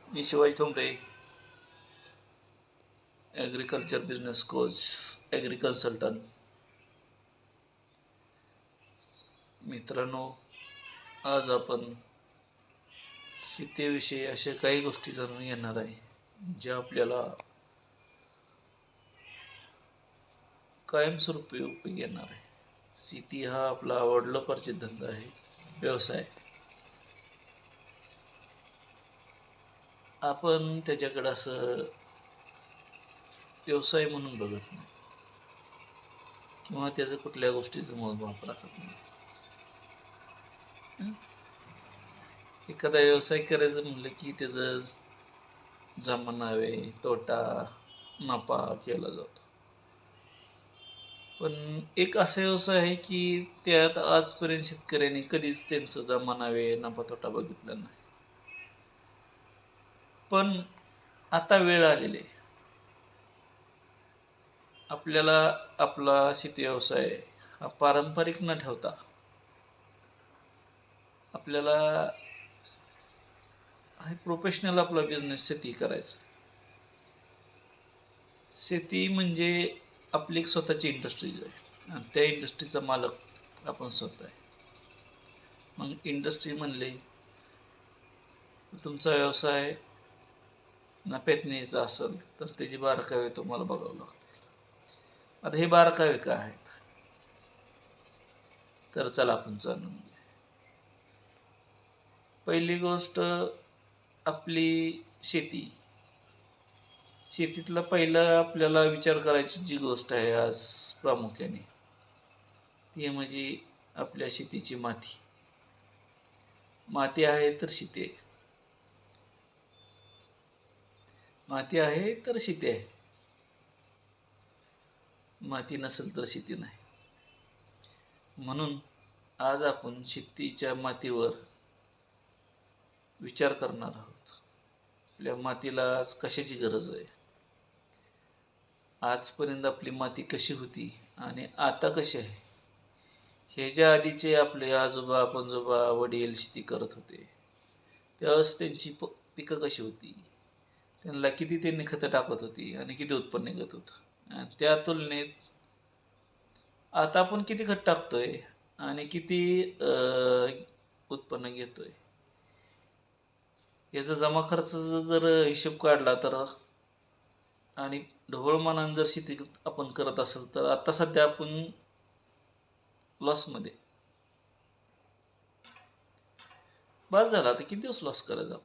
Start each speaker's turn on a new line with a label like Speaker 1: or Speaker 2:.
Speaker 1: मी Shivaji Thombare, agriculture business coach, agri consultant. मित्रांनो, आज आपण शेतीविषयी अशा काही गोष्टी जाणून घेणार आहे, ज्या आपल्याला कायमस्वरूपी उपयोगी येणार आहे. शेती हा आपला वडिलोपार्जित धंदा आहे, व्यवसाय. आपण त्याच्याकडं असं व्यवसाय म्हणून बघत नाही किंवा त्याचं कुठल्या गोष्टीचं मोजमाप राखत नाही. हं? एखादा व्यवसाय करायचं म्हणलं की त्याचं जमानावे, तोटा, नफा केला जातो. पण एक असा व्यवसाय आहे की त्यात आजपर्यंत शेतकऱ्यांनी कधीच त्यांचं जमानावे, नफा तोटा बघितला नाही. पण आता वेळ आलेली आहे. आपल्याला आपला शेती व्यवसाय हा पारंपरिक न ठेवता आपल्याला हा प्रोफेशनल आपला बिझनेस शेती करायचा. शेती म्हणजे आपली एक स्वतःची इंडस्ट्री आहे आणि त्या इंडस्ट्रीचा मालक आपण स्वतः आहे. मग इंडस्ट्री म्हणले तुमचा व्यवसाय नफ्यात न्यायचा असेल तर त्याची बारकावे तुम्हाला बघावं लागतील. आता हे बारकावे काय आहेत? तर चला आपण जाणून घेऊया. पहिली गोष्ट आपली शेती. शेतीतला पहिला आपल्याला विचार करायची जी गोष्ट आहे आज प्रामुख्याने, ती म्हणजे आपल्या शेतीची माती. माती आहे तर शेती आहे. माती आहे तर शेती आहे. माती नसेल तर शेती नाही. म्हणून आज आपण शेतीच्या मातीवर विचार करणार आहोत. आपल्या मातीला आज कशाची गरज आहे? आजपर्यंत आपली माती कशी होती आणि आता कशी आहे? ह्याच्या आधीचे आपले आजोबा, पणजोबा, वडील शेती करत होते. त्यावेळेस त्यांची पिकं कशी होती? त्यांना किती त्यांनी खतं टाकत होती आणि किती उत्पन्न निघत होतं? आणि त्या तुलनेत आता आपण किती खत टाकतोय आणि किती उत्पन्न घेतोय? याचा जमा खर्चाचा जर हिशोब काढला तर आणि ढोबळमानाने जर शेती आपण करत असेल तर आता सध्या आपण लॉसमध्ये. बस झाला, आता किती दिवस लॉस करायचा?